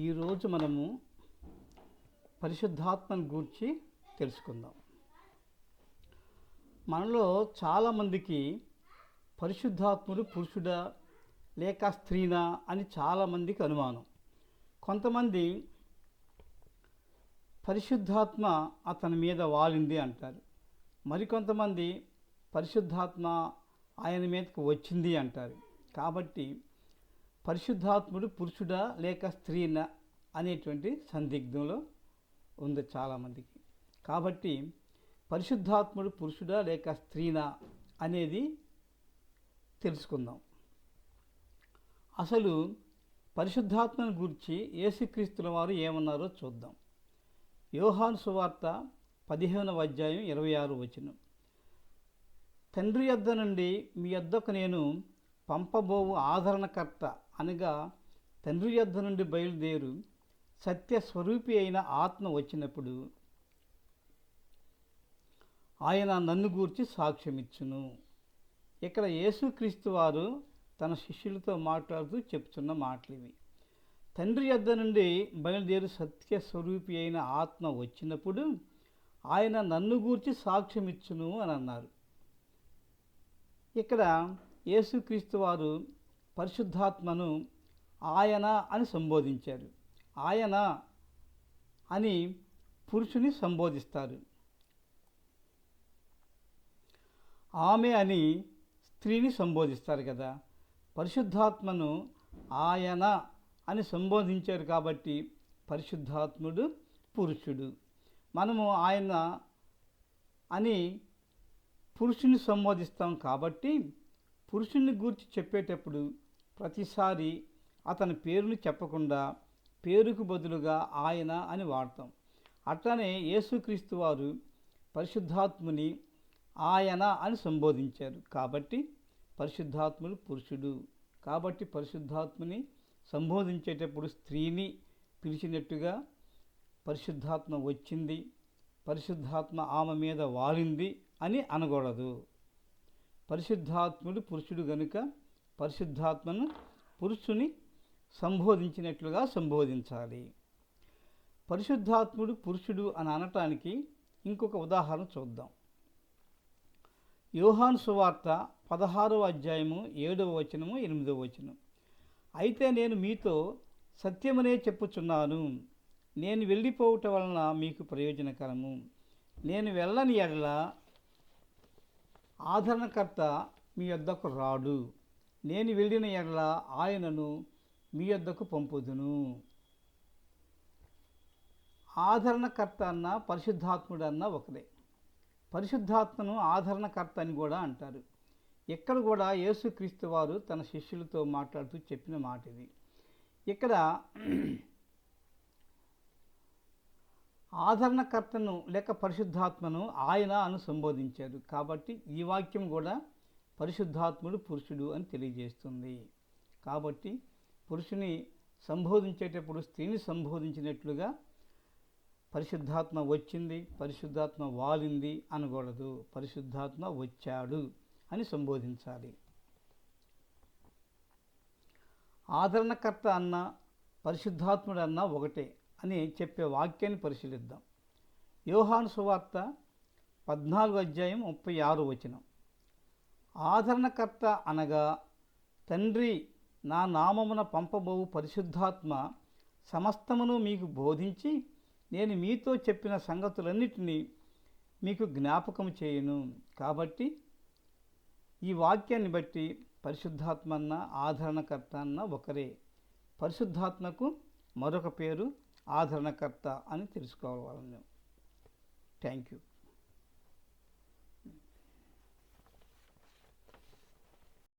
ఈరోజు మనము పరిశుద్ధాత్మను గూర్చి తెలుసుకుందాం. మనలో చాలామందికి పరిశుద్ధాత్ముడు పురుషుడా లేక స్త్రీనా అని చాలామందికి అనుమానం. కొంతమంది పరిశుద్ధాత్మ అతని మీద వాలింది అంటారు. మరికొంతమంది పరిశుద్ధాత్మ ఆయన మీదకి వచ్చింది అంటారు. కాబట్టి పరిశుద్ధాత్ముడు పురుషుడా లేక స్త్రీనా అనేటువంటి సందిగ్ధంలో ఉంది చాలామందికి. కాబట్టి పరిశుద్ధాత్ముడు పురుషుడా లేక స్త్రీనా అనేది తెలుసుకుందాం. అసలు పరిశుద్ధాత్మను గురించి యేసుక్రీస్తుల వారు ఏమన్నారో చూద్దాం. యోహాను సువార్త 15వ అధ్యాయం 26వ వచనం. తండ్రి యొద్ద నుండి మీ యొద్దకు నేను పంపబోవు ఆదరణకర్త అనగా తండ్రి యొద్ద నుండి బయలుదేరు సత్యస్వరూపి అయిన ఆత్మ వచ్చినప్పుడు ఆయన నన్ను గూర్చి సాక్ష్యమిచ్చును. ఇక్కడ యేసుక్రీస్తు వారు తన శిష్యులతో మాట్లాడుతూ చెప్తున్న మాటలు ఇవి. తండ్రి యొద్ద నుండి బయలుదేరు సత్యస్వరూపి అయిన ఆత్మ వచ్చినప్పుడు ఆయన నన్ను గూర్చి సాక్ష్యమిచ్చును అని అన్నారు. ఇక్కడ యేసుక్రీస్తు వారు పరిశుద్ధాత్మను ఆయన అని సంబోధించారు. ఆయన అని పురుషుని సంబోధిస్తారు, ఆమె అని స్త్రీని సంబోధిస్తారు కదా. పరిశుద్ధాత్మను ఆయన అని సంబోధించారు కాబట్టి పరిశుద్ధాత్ముడు పురుషుడు. మనము ఆయన అని పురుషుని సంబోధిస్తాం కాబట్టి పురుషుని గూర్చి చెప్పేటప్పుడు ప్రతిసారి అతని పేరుని చెప్పకుండా పేరుకు బదులుగా ఆయన అని వాడతాం. అట్లనే యేసుక్రీస్తు వారు పరిశుద్ధాత్ముని ఆయన అని సంబోధించారు కాబట్టి పరిశుద్ధాత్ముడు పురుషుడు. కాబట్టి పరిశుద్ధాత్ముని సంబోధించేటప్పుడు స్త్రీని పిలిచినట్టుగా పరిశుద్ధాత్మ వచ్చింది, పరిశుద్ధాత్మ ఆమె మీద వాలింది అని అనకూడదు. పరిశుద్ధాత్ముడు పురుషుడు గనుక పరిశుద్ధాత్మను పురుషుని సంబోధించినట్లుగా సంబోధించాలి. పరిశుద్ధాత్ముడు పురుషుడు అని అనటానికి ఇంకొక ఉదాహరణ చూద్దాం. యోహాను సువార్త 16వ అధ్యాయము 7వ వచనము 8వ వచనం. అయితే నేను మీతో సత్యమనే చెప్పుచున్నాను, నేను వెళ్ళిపోవటం వలన మీకు ప్రయోజనకరము. నేను వెళ్ళని ఎడల ఆదరణకర్త మీ యొద్దకు రాడు, నేను వెళ్ళిన ఎడల ఆయనను మీ యొద్దకు పంపుదును. ఆదరణకర్త అన్న పరిశుద్ధాత్ముడు అన్న ఒకరే. పరిశుద్ధాత్మను ఆదరణకర్త అని కూడా అంటారు. ఇక్కడ కూడా యేసుక్రీస్తు వారు తన శిష్యులతో మాట్లాడుతూ చెప్పిన మాట ఇది. ఇక్కడ ఆదరణకర్తను లేక పరిశుద్ధాత్మను ఆయన అని సంబోధించారు కాబట్టి ఈ వాక్యం కూడా పరిశుద్ధాత్ముడు పురుషుడు అని తెలియజేస్తుంది. కాబట్టి పురుషుని సంబోధించేటప్పుడు స్త్రీని సంబోధించినట్లుగా పరిశుద్ధాత్మ వచ్చింది, పరిశుద్ధాత్మ వాలింది అనకూడదు. పరిశుద్ధాత్మ వచ్చాడు అని సంబోధించాలి. ఆదరణకర్త అన్న పరిశుద్ధాత్ముడు అన్న ఒకటే అని చెప్పే వాక్యాన్ని పరిశీలిద్దాం. యోహాను సువార్త 14వ అధ్యాయం 36వ వచనం. ఆదరణకర్త అనగా తండ్రి నా నామమున పంపబోవు పరిశుద్ధాత్మ సమస్తమును మీకు బోధించి నేను మీతో చెప్పిన సంగతులన్నిటినీ మీకు జ్ఞాపకం చేయును. కాబట్టి ఈ వాక్యాన్ని బట్టి పరిశుద్ధాత్మ అన్న ఆదరణకర్త అన్న ఒకరే. పరిశుద్ధాత్మకు మరొక పేరు ఆదరణకర్త అని తెలుసుకోవాలి. Thank you.